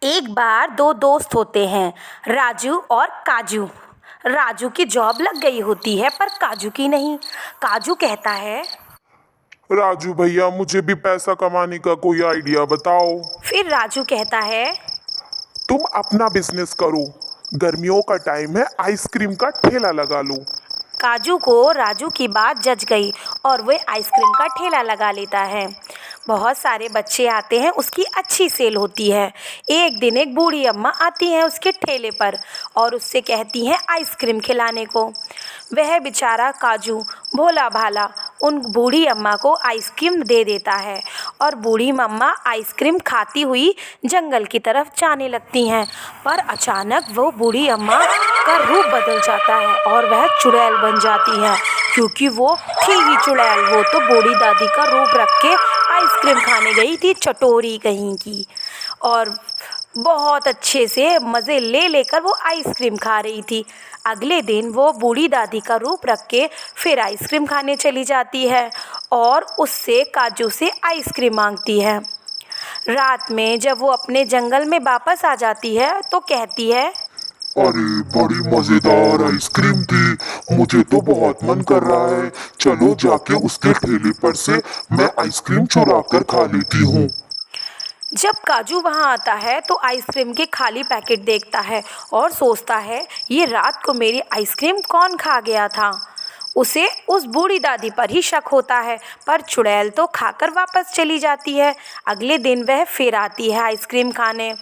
एक बार दो दोस्त होते हैं, राजू और काजू। राजू की जॉब लग गई होती है पर काजू की नहीं। काजू कहता है। राजू भैया, मुझे भी पैसा कमाने का कोई आइडिया बताओ। फिर राजू कहता है। तुम अपना बिजनेस करो। गर्मियों का टाइम है, आइसक्रीम का ठेला लगा लो। काजू को राजू की बात जच गई और वह आइसक्रीम का ठेला लगा लेता है। बहुत सारे बच्चे आते हैं, उसकी अच्छी सेल होती है। एक दिन एक बूढ़ी अम्मा आती हैं उसके ठेले पर और उससे कहती हैं आइसक्रीम खिलाने को। वह बेचारा काजू भोला भाला उन बूढ़ी अम्मा को आइसक्रीम दे देता है और बूढ़ी अम्मा आइसक्रीम खाती हुई जंगल की तरफ जाने लगती हैं। पर अचानक वो बूढ़ी अम्मा का रूप बदल जाता है और वह चुड़ैल बन जाती है, क्योंकि वो थी ही चुड़ैल। वो तो बूढ़ी दादी का रूप रख के आइसक्रीम खाने गई थी, चटोरी कहीं की, और बहुत अच्छे से मज़े ले लेकर वो आइसक्रीम खा रही थी। अगले दिन वो बूढ़ी दादी का रूप रख के फिर आइसक्रीम खाने चली जाती है और उससे काजू से आइसक्रीम मांगती है। रात में जब वो अपने जंगल में वापस आ जाती है तो कहती है, अरे बड़ी मजेदार आइसक्रीम थी, मुझे तो बहुत मन कर रहा है। चलो जाके उसके ठेले पर से मैं आइसक्रीम चुरा कर खा लेती हूँ। जब काजू वहाँ आता है तो आइसक्रीम के खाली पैकेट देखता है और सोचता है ये रात को मेरी आइसक्रीम कौन खा गया था। उसे उस बूढ़ी दादी पर ही शक होता है, पर चुड़ैल तो खाकर वापस चली जाती है। अगले दिन वह फिर आती है आइसक्रीम खाने,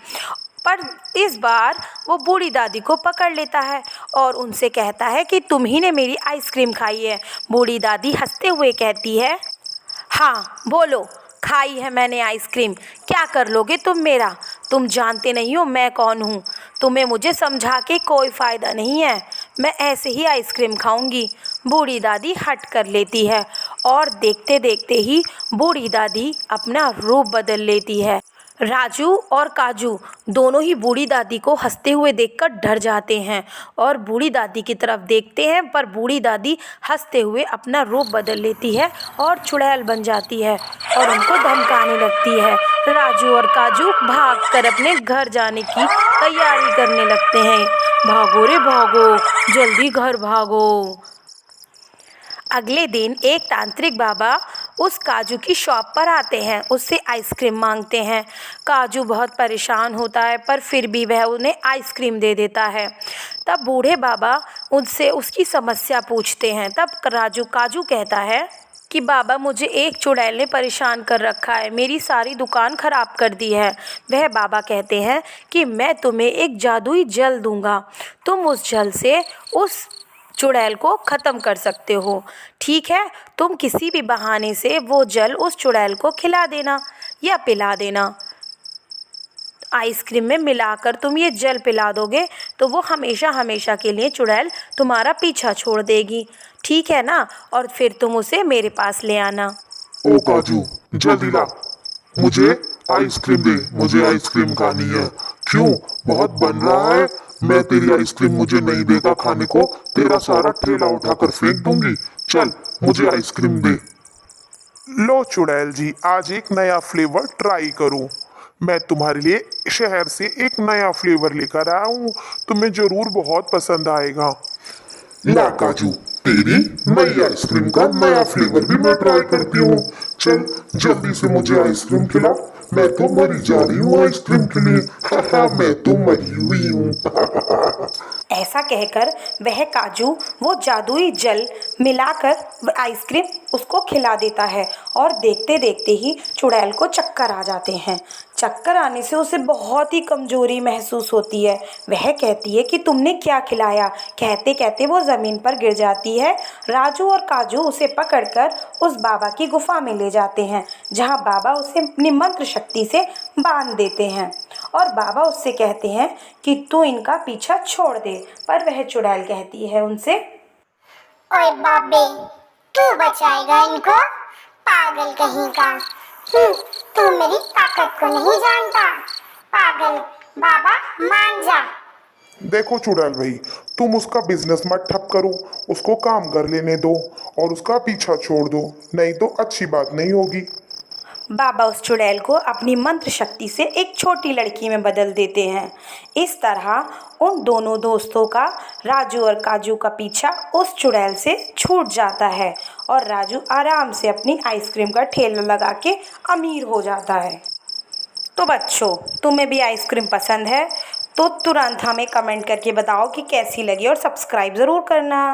पर इस बार वो बूढ़ी दादी को पकड़ लेता है और उनसे कहता है कि तुम ही ने मेरी आइसक्रीम खाई है। बूढ़ी दादी हंसते हुए कहती है, हाँ बोलो, खाई है मैंने आइसक्रीम, क्या कर लोगे तुम मेरा? तुम जानते नहीं हो मैं कौन हूँ। तुम्हें मुझे समझा के कोई फ़ायदा नहीं है, मैं ऐसे ही आइसक्रीम खाऊंगी। बूढ़ी दादी हट कर लेती है और देखते देखते ही बूढ़ी दादी अपना रूप बदल लेती है। राजू और काजू दोनों ही बूढ़ी दादी को हंसते हुए देखकर डर जाते हैं और बूढ़ी दादी की तरफ देखते हैं, पर बूढ़ी दादी हंसते हुए अपना रूप बदल लेती है और चुड़ैल बन जाती है और उनको धमकाने लगती है। राजू और काजू भागकर अपने घर जाने की तैयारी करने लगते हैं। भागो रे भागो, जल्दी घर भागो। अगले दिन एक तांत्रिक बाबा उस काजू की शॉप पर आते हैं, उससे आइसक्रीम मांगते हैं। काजू बहुत परेशान होता है पर फिर भी वह उन्हें आइसक्रीम दे देता है। तब बूढ़े बाबा उनसे उसकी समस्या पूछते हैं। तब काजू कहता है कि बाबा, मुझे एक चुड़ैल ने परेशान कर रखा है, मेरी सारी दुकान ख़राब कर दी है। वह बाबा कहते हैं कि मैं तुम्हें एक जादुई जल दूंगा, तुम उस जल से उस चुड़ैल को ख़त्म कर सकते हो। ठीक है, तुम किसी भी बहाने से वो जल उस चुड़ैल को खिला देना या पिला देना। आइसक्रीम में मिलाकर तुम ये जल पिला दोगे तो वो हमेशा हमेशा के लिए चुड़ैल तुम्हारा पीछा छोड़ देगी, ठीक है ना? और फिर तुम उसे मेरे पास ले आना। ओ काजू, जल्दी ला, मुझे आइसक्रीम दे, मुझे आइसक्रीम खानी है। क्यों, बहुत बन रहा है? मैं तेरी आइसक्रीम मुझे नहीं देगा खाने को, तेरा सारा ठेला उठाकर फेंक दूंगी। चल, मुझे आइसक्रीम दे। लो चुड़ैल जी, आज एक नया फ्लेवर ट्राई करो। मैं तुम्हारे लिए शहर से एक नया फ्लेवर लेकर आया हूँ, तुम्हें जरूर बहुत पसंद आएगा। ला काजू, तेरी नई आइसक्रीम का नया फ्लेवर भी मैं ट्राई करती हूँ। चल जल्दी से मुझे आइसक्रीम खिला, मैं तो मरी जा रही हूँ आइसक्रीम के लिए। मैं तो मरी हुई हूँ। ऐसा कहकर वह काजू वो जादुई जल मिलाकर आइसक्रीम उसको खिला देता है और देखते देखते ही चुड़ैल को चक्कर आ जाते हैं। चक्कर आने से उसे बहुत ही कमजोरी महसूस होती है। वह कहती है कि तुमने क्या खिलाया? कहते कहते वो ज़मीन पर गिर जाती है। राजू और काजू उसे पकड़कर उस बाबा की गुफा में ले जाते हैं, जहाँ बाबा उसे अपनी मंत्र शक्ति से बांध देते हैं और बाबा उससे कहते हैं कि तू इनका पीछा छोड़ दे। पर वह चुड़ैल कहती है उनसे, ओए बाबे, तू बचाएगा इनको? पागल कहीं का। तू मेरी ताकत को नहीं जानता। पागल बाबा, मान जा। देखो चुड़ैल भाई, तुम उसका बिजनेस मत ठप करो, उसको काम कर लेने दो और उसका पीछा छोड़ दो, नहीं तो अच्छी बात नहीं होगी। बाबा उस चुड़ैल को अपनी मंत्र शक्ति से एक छोटी लड़की में बदल देते हैं। इस तरह उन दोनों दोस्तों का, राजू और काजू का पीछा उस चुड़ैल से छूट जाता है और राजू आराम से अपनी आइसक्रीम का ठेला लगा के अमीर हो जाता है। तो बच्चों, तुम्हें भी आइसक्रीम पसंद है तो तुरंत हमें कमेंट करके बताओ कि कैसी लगी और सब्सक्राइब ज़रूर करना।